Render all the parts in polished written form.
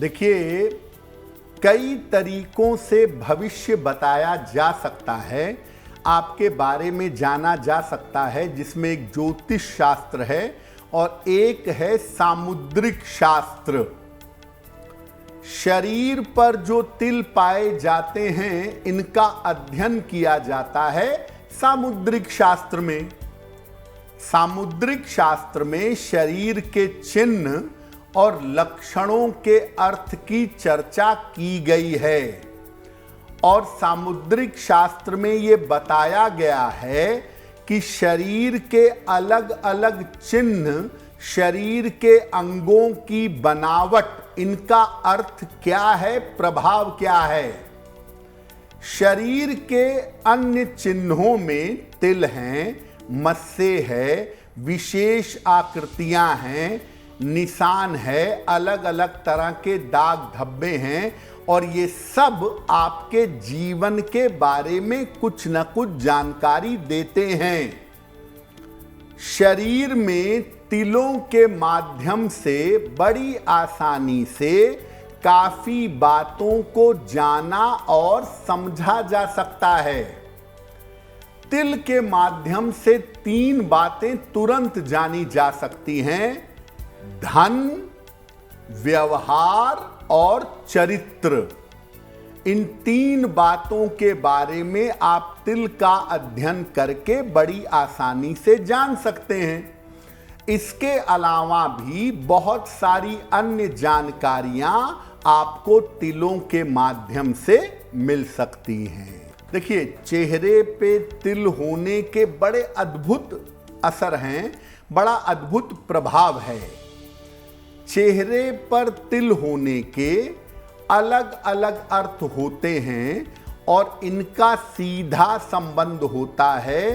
देखिए, कई तरीकों से भविष्य बताया जा सकता है, आपके बारे में जाना जा सकता है, जिसमें एक ज्योतिष शास्त्र है और एक है सामुद्रिक शास्त्र। शरीर पर जो तिल पाए जाते हैं, इनका अध्ययन किया जाता है सामुद्रिक शास्त्र में। सामुद्रिक शास्त्र में शरीर के चिन्ह और लक्षणों के अर्थ की चर्चा की गई है और सामुद्रिक शास्त्र में यह बताया गया है कि शरीर के अलग अलग चिन्ह, शरीर के अंगों की बनावट, इनका अर्थ क्या है, प्रभाव क्या है। शरीर के अन्य चिन्हों में तिल हैं, मस्से है, विशेष आकृतियां हैं, निशान है, अलग अलग तरह के दाग धब्बे हैं और ये सब आपके जीवन के बारे में कुछ न कुछ जानकारी देते हैं। शरीर में तिलों के माध्यम से बड़ी आसानी से काफी बातों को जाना और समझा जा सकता है। तिल के माध्यम से 3 बातें तुरंत जानी जा सकती हैं: धन, व्यवहार और चरित्र। इन 3 बातों के बारे में आप तिल का अध्ययन करके बड़ी आसानी से जान सकते हैं। इसके अलावा भी बहुत सारी अन्य जानकारियां आपको तिलों के माध्यम से मिल सकती हैं। देखिए, चेहरे पे तिल होने के बड़े अद्भुत असर हैं, बड़ा अद्भुत प्रभाव है। चेहरे पर तिल होने के अलग अलग अर्थ होते हैं और इनका सीधा संबंध होता है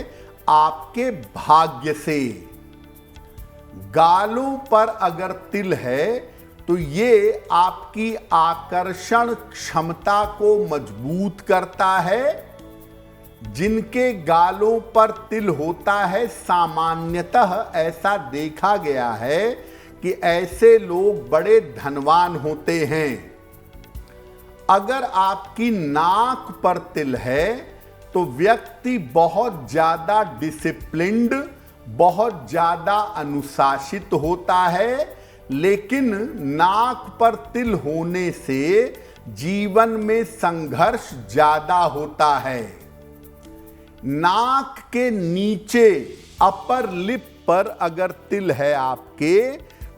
आपके भाग्य से। गालों पर अगर तिल है तो ये आपकी आकर्षण क्षमता को मजबूत करता है। जिनके गालों पर तिल होता है, सामान्यतः ऐसा देखा गया है कि ऐसे लोग बड़े धनवान होते हैं। अगर आपकी नाक पर तिल है तो व्यक्ति बहुत ज्यादा डिसिप्लिन्ड, बहुत ज्यादा अनुशासित होता है, लेकिन नाक पर तिल होने से जीवन में संघर्ष ज्यादा होता है। नाक के नीचे अपर लिप पर अगर तिल है आपके,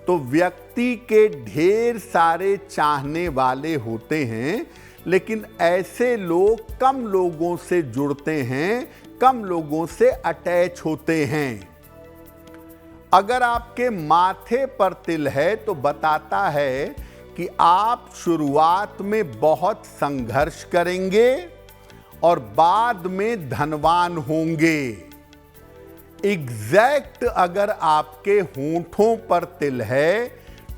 तो व्यक्ति के ढेर सारे चाहने वाले होते हैं, लेकिन ऐसे लोग कम लोगों से जुड़ते हैं, कम लोगों से अटैच होते हैं। अगर आपके माथे पर तिल है तो बताता है कि आप शुरुआत में बहुत संघर्ष करेंगे और बाद में धनवान होंगे। एग्जैक्ट अगर आपके होंठों पर तिल है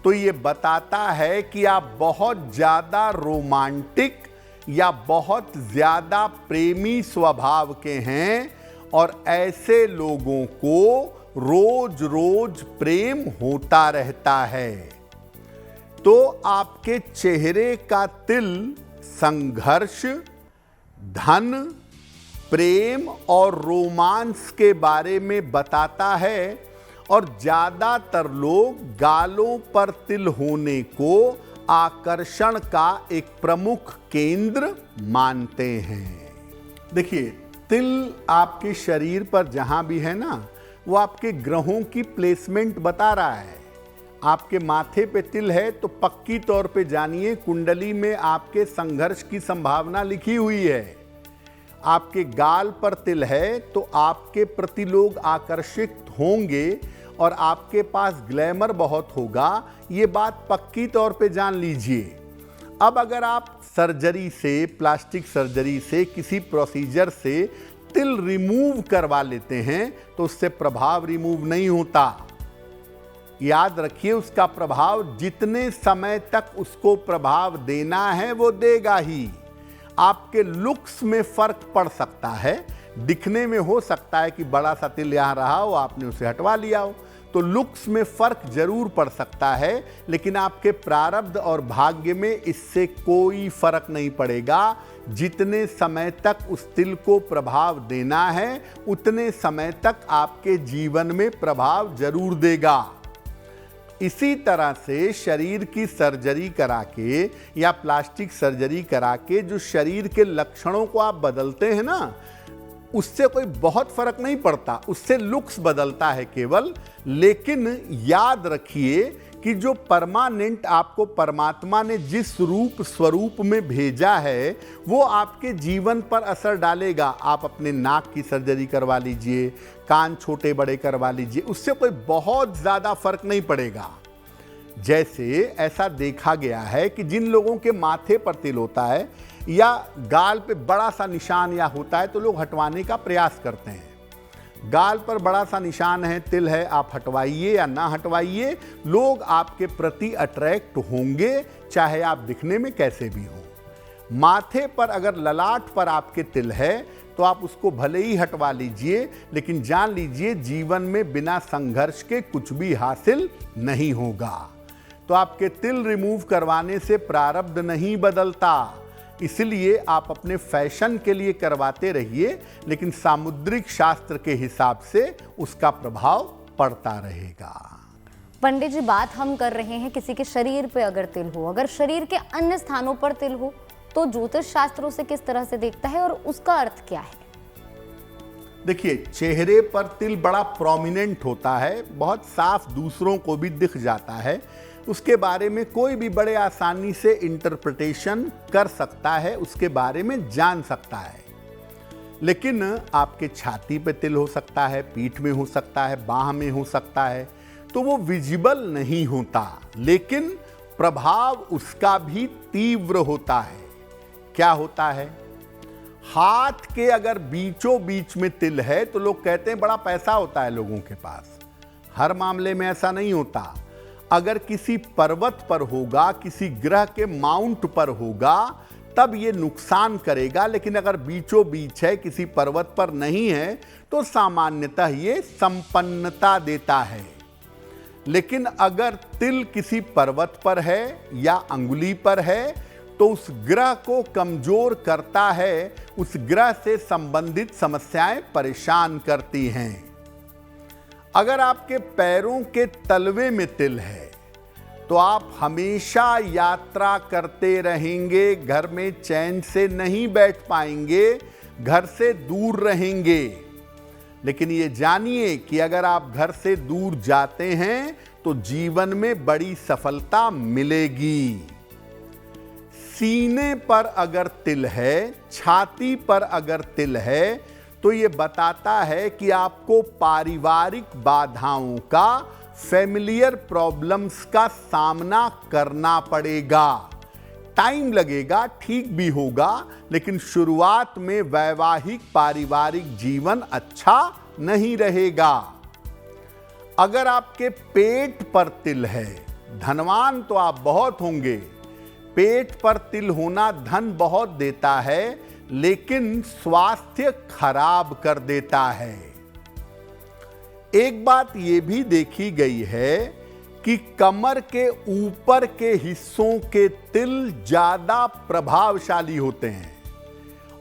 तो ये बताता है कि आप बहुत ज्यादा रोमांटिक या बहुत ज्यादा प्रेमी स्वभाव के हैं और ऐसे लोगों को रोज रोज प्रेम होता रहता है। तो आपके चेहरे का तिल संघर्ष, धन, प्रेम और रोमांस के बारे में बताता है और ज्यादातर लोग गालों पर तिल होने को आकर्षण का एक प्रमुख केंद्र मानते हैं। देखिए, तिल आपके शरीर पर जहां भी है ना, वो आपके ग्रहों की प्लेसमेंट बता रहा है। आपके माथे पे तिल है तो पक्की तौर पे जानिए कुंडली में आपके संघर्ष की संभावना लिखी हुई है। आपके गाल पर तिल है तो आपके प्रति लोग आकर्षित होंगे और आपके पास ग्लैमर बहुत होगा, ये बात पक्की तौर पे जान लीजिए। अब अगर आप सर्जरी से, प्लास्टिक सर्जरी से, किसी प्रोसीजर से तिल रिमूव करवा लेते हैं तो उससे प्रभाव रिमूव नहीं होता। याद रखिए, उसका प्रभाव जितने समय तक उसको प्रभाव देना है वो देगा ही। आपके लुक्स में फर्क पड़ सकता है, दिखने में हो सकता है कि बड़ा सा तिल यहाँ रहा हो, आपने उसे हटवा लिया हो, तो लुक्स में फर्क जरूर पड़ सकता है, लेकिन आपके प्रारब्ध और भाग्य में इससे कोई फर्क नहीं पड़ेगा। जितने समय तक उस तिल को प्रभाव देना है, उतने समय तक आपके जीवन में प्रभाव जरूर देगा। इसी तरह से शरीर की सर्जरी करा के या प्लास्टिक सर्जरी करा के जो शरीर के लक्षणों को आप बदलते हैं ना, उससे कोई बहुत फर्क नहीं पड़ता, उससे लुक्स बदलता है केवल। लेकिन याद रखिए कि जो परमानेंट आपको परमात्मा ने जिस रूप स्वरूप में भेजा है, वो आपके जीवन पर असर डालेगा। आप अपने नाक की सर्जरी करवा लीजिए, कान छोटे बड़े करवा लीजिए, उससे कोई बहुत ज़्यादा फर्क नहीं पड़ेगा। जैसे ऐसा देखा गया है कि जिन लोगों के माथे पर तिल होता है या गाल पे बड़ा सा निशान या होता है, तो लोग हटवाने का प्रयास करते हैं। गाल पर बड़ा सा निशान है, तिल है, आप हटवाइए या ना हटवाइए, लोग आपके प्रति अट्रैक्ट होंगे, चाहे आप दिखने में कैसे भी हो। माथे पर अगर ललाट पर आपके तिल है तो आप उसको भले ही हटवा लीजिए, लेकिन जान लीजिए जीवन में बिना संघर्ष के कुछ भी हासिल नहीं होगा। तो आपके तिल रिमूव करवाने से प्रारब्ध नहीं बदलता, इसलिए आप अपने फैशन के लिए करवाते रहिए, लेकिन सामुद्रिक शास्त्र के हिसाब से उसका प्रभाव पड़ता रहेगा। पंडित जी, बात हम कर रहे हैं किसी के शरीर पे अगर तिल हो, अगर शरीर के अन्य स्थानों पर तिल हो तो ज्योतिष शास्त्रों से किस तरह से देखता है और उसका अर्थ क्या है? देखिए, चेहरे पर तिल बड़ा प्रोमिनेंट होता है, बहुत साफ दूसरों को भी दिख जाता है। उसके बारे में कोई भी बड़े आसानी से इंटरप्रिटेशन कर सकता है, उसके बारे में जान सकता है। लेकिन आपके छाती पे तिल हो सकता है, पीठ में हो सकता है, बाह में हो सकता है, तो वो विजिबल नहीं होता, लेकिन प्रभाव उसका भी तीव्र होता है। क्या होता है? हाथ के अगर बीचों बीच में तिल है तो लोग कहते हैं बड़ा पैसा होता है लोगों के पास। हर मामले में ऐसा नहीं होता। अगर किसी पर्वत पर होगा, किसी ग्रह के माउंट पर होगा, तब ये नुकसान करेगा। लेकिन अगर बीचों बीच है, किसी पर्वत पर नहीं है, तो सामान्यतः ये संपन्नता देता है। लेकिन अगर तिल किसी पर्वत पर है या अंगुली पर है, तो उस ग्रह को कमजोर करता है, उस ग्रह से संबंधित समस्याएं परेशान करती हैं। अगर आपके पैरों के तलवे में तिल है तो आप हमेशा यात्रा करते रहेंगे, घर में चैन से नहीं बैठ पाएंगे, घर से दूर रहेंगे। लेकिन ये जानिए कि अगर आप घर से दूर जाते हैं तो जीवन में बड़ी सफलता मिलेगी। सीने पर अगर तिल है, छाती पर अगर तिल है, तो ये बताता है कि आपको पारिवारिक बाधाओं का, फैमिलियर प्रॉब्लम्स का सामना करना पड़ेगा। टाइम लगेगा, ठीक भी होगा, लेकिन शुरुआत में वैवाहिक पारिवारिक जीवन अच्छा नहीं रहेगा। अगर आपके पेट पर तिल है, धनवान तो आप बहुत होंगे। पेट पर तिल होना धन बहुत देता है, लेकिन स्वास्थ्य खराब कर देता है। एक बात यह भी देखी गई है कि कमर के ऊपर के हिस्सों के तिल ज्यादा प्रभावशाली होते हैं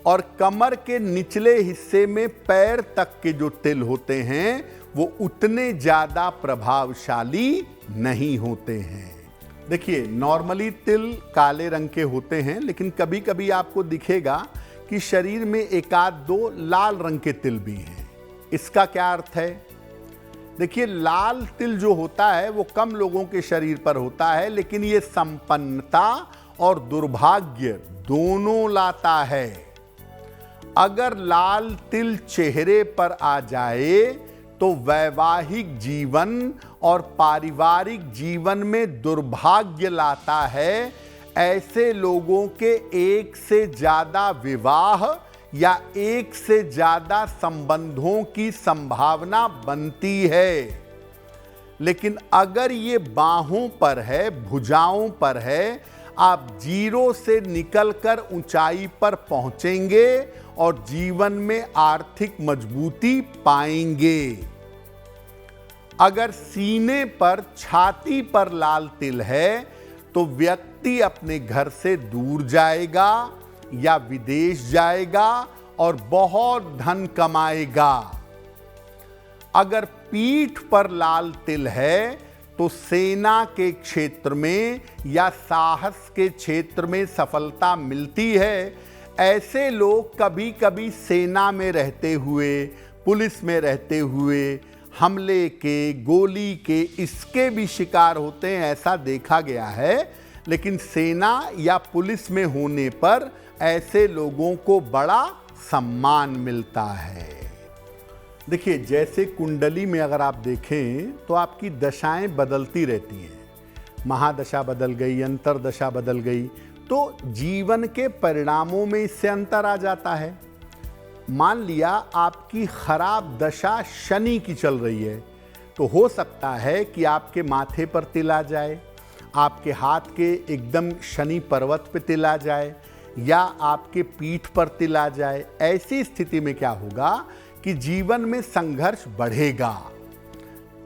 और कमर के निचले हिस्से में पैर तक के जो तिल होते हैं वो उतने ज्यादा प्रभावशाली नहीं होते हैं। देखिए, नॉर्मली तिल काले रंग के होते हैं, लेकिन कभी कभी आपको दिखेगा कि शरीर में एक आध दो लाल रंग के तिल भी हैं। इसका क्या अर्थ है? देखिए, लाल तिल जो होता है वो कम लोगों के शरीर पर होता है, लेकिन ये संपन्नता और दुर्भाग्य दोनों लाता है। अगर लाल तिल चेहरे पर आ जाए तो वैवाहिक जीवन और पारिवारिक जीवन में दुर्भाग्य लाता है। ऐसे लोगों के एक से ज्यादा विवाह या एक से ज्यादा संबंधों की संभावना बनती है। लेकिन अगर ये बाहों पर है, भुजाओं पर है, आप जीरो से निकलकर ऊंचाई पर पहुंचेंगे और जीवन में आर्थिक मजबूती पाएंगे। अगर सीने पर, छाती पर लाल तिल है तो व्यक्ति अपने घर से दूर जाएगा या विदेश जाएगा और बहुत धन कमाएगा। अगर पीठ पर लाल तिल है तो सेना के क्षेत्र में या साहस के क्षेत्र में सफलता मिलती है। ऐसे लोग कभी कभी सेना में रहते हुए, पुलिस में रहते हुए हमले के, गोली के, इसके भी शिकार होते हैं, ऐसा देखा गया है। लेकिन सेना या पुलिस में होने पर ऐसे लोगों को बड़ा सम्मान मिलता है। देखिए, जैसे कुंडली में अगर आप देखें तो आपकी दशाएं बदलती रहती हैं। महादशा बदल गई, अंतरदशा बदल गई, तो जीवन के परिणामों में इससे अंतर आ जाता है। मान लिया आपकी खराब दशा शनि की चल रही है तो हो सकता है कि आपके माथे पर तिल आ जाए, आपके हाथ के एकदम शनि पर्वत पे तिल आ जाए या आपके पीठ पर तिल आ जाए। ऐसी स्थिति में क्या होगा कि जीवन में संघर्ष बढ़ेगा।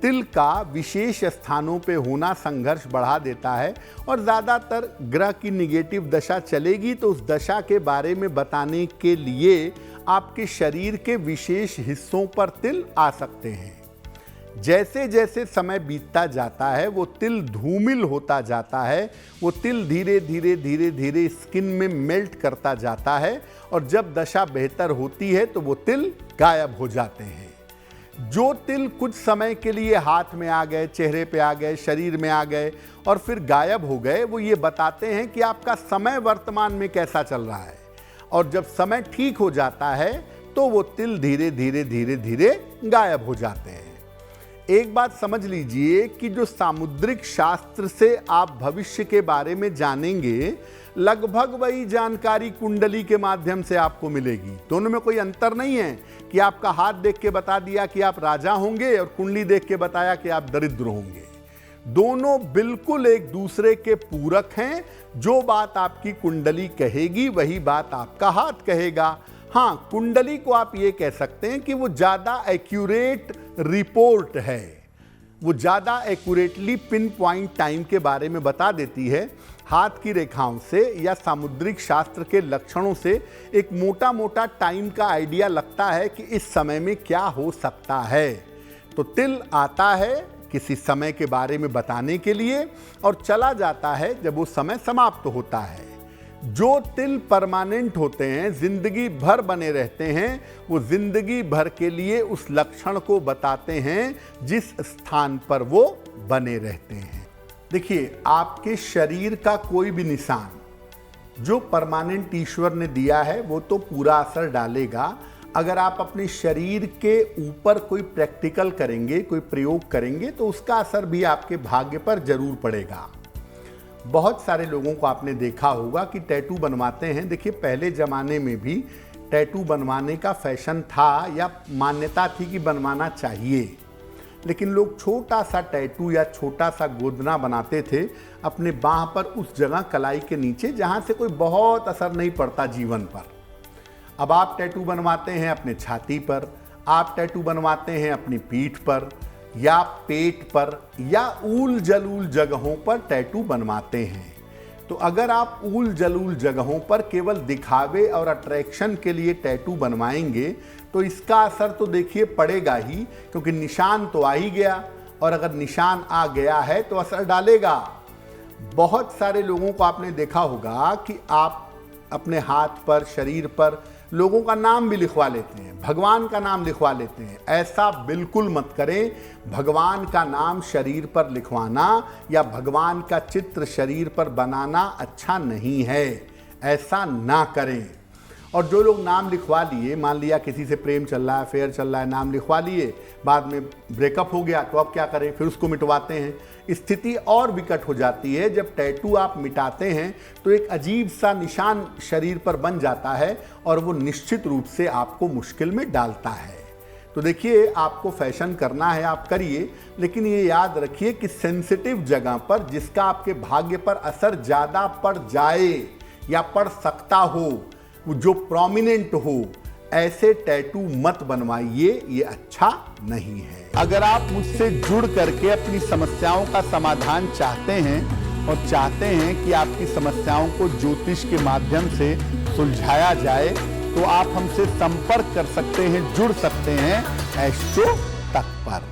तिल का विशेष स्थानों पे होना संघर्ष बढ़ा देता है और ज़्यादातर ग्रह की निगेटिव दशा चलेगी तो उस दशा के बारे में बताने के लिए आपके शरीर के विशेष हिस्सों पर तिल आ सकते हैं। जैसे जैसे समय बीतता जाता है वो तिल धूमिल होता जाता है, वो तिल धीरे धीरे धीरे धीरे स्किन में मेल्ट करता जाता है और जब दशा बेहतर होती है तो वो तिल गायब हो जाते हैं। जो तिल कुछ समय के लिए हाथ में आ गए, चेहरे पे आ गए, शरीर में आ गए और फिर गायब हो गए, वो ये बताते हैं कि आपका समय वर्तमान में कैसा चल रहा है। और जब समय ठीक हो जाता है तो वो तिल धीरे धीरे धीरे धीरे गायब हो जाते हैं। एक बात समझ लीजिए कि जो सामुद्रिक शास्त्र से आप भविष्य के बारे में जानेंगे, लगभग वही जानकारी कुंडली के माध्यम से आपको मिलेगी। दोनों में कोई अंतर नहीं है कि आपका हाथ देख के बता दिया कि आप राजा होंगे और कुंडली देख के बताया कि आप दरिद्र होंगे। दोनों बिल्कुल एक दूसरे के पूरक हैं। जो बात आपकी कुंडली कहेगी वही बात आपका हाथ कहेगा। हाँ, कुंडली को आप ये कह सकते हैं कि वो ज़्यादा एक्यूरेट रिपोर्ट है, वो ज़्यादा एक्यूरेटली पिन पॉइंट टाइम के बारे में बता देती है। हाथ की रेखाओं से या सामुद्रिक शास्त्र के लक्षणों से एक मोटा मोटा टाइम का आइडिया लगता है कि इस समय में क्या हो सकता है। तो तिल आता है किसी समय के बारे में बताने के लिए और चला जाता है जब वो समय समाप्त होता है। जो तिल परमानेंट होते हैं, जिंदगी भर बने रहते हैं, वो जिंदगी भर के लिए उस लक्षण को बताते हैं जिस स्थान पर वो बने रहते हैं। देखिए, आपके शरीर का कोई भी निशान जो परमानेंट ईश्वर ने दिया है वो तो पूरा असर डालेगा। अगर आप अपने शरीर के ऊपर कोई प्रैक्टिकल करेंगे, कोई प्रयोग करेंगे तो उसका असर भी आपके भाग्य पर जरूर पड़ेगा। बहुत सारे लोगों को आपने देखा होगा कि टैटू बनवाते हैं। देखिए, पहले ज़माने में भी टैटू बनवाने का फैशन था या मान्यता थी कि बनवाना चाहिए, लेकिन लोग छोटा सा टैटू या छोटा सा गोदना बनाते थे अपने बाह पर, उस जगह कलाई के नीचे जहाँ से कोई बहुत असर नहीं पड़ता जीवन पर। अब आप टैटू बनवाते हैं अपने छाती पर, आप टैटू बनवाते हैं अपनी पीठ पर या पेट पर या ऊल जलूल जगहों पर टैटू बनवाते हैं। तो अगर आप ऊल जलूल जगहों पर केवल दिखावे और अट्रैक्शन के लिए टैटू बनवाएंगे तो इसका असर तो देखिए पड़ेगा ही, क्योंकि निशान तो आ ही गया और अगर निशान आ गया है तो असर डालेगा। बहुत सारे लोगों को आपने देखा होगा कि आप अपने हाथ पर, शरीर पर लोगों का नाम भी लिखवा लेते हैं, भगवान का नाम लिखवा लेते हैं। ऐसा बिल्कुल मत करें। भगवान का नाम शरीर पर लिखवाना या भगवान का चित्र शरीर पर बनाना अच्छा नहीं है, ऐसा ना करें। और जो लोग नाम लिखवा लिए, मान लिया किसी से प्रेम चल रहा है, अफेयर चल रहा है, नाम लिखवा लिए, बाद में ब्रेकअप हो गया तो अब क्या करें, फिर उसको मिटवाते हैं। स्थिति और विकट हो जाती है। जब टैटू आप मिटाते हैं तो एक अजीब सा निशान शरीर पर बन जाता है और वो निश्चित रूप से आपको मुश्किल में डालता है। तो देखिए, आपको फैशन करना है, आप करिए, लेकिन ये याद रखिए कि सेंसिटिव जगह पर जिसका आपके भाग्य पर असर ज़्यादा पड़ जाए या पड़ सकता हो, जो प्रोमिनेंट हो, ऐसे टैटू मत बनवाइए, ये अच्छा नहीं है। अगर आप मुझसे जुड़ करके अपनी समस्याओं का समाधान चाहते हैं और चाहते हैं कि आपकी समस्याओं को ज्योतिष के माध्यम से सुलझाया जाए, तो आप हमसे संपर्क कर सकते हैं, जुड़ सकते हैं एस्ट्रो तक पर।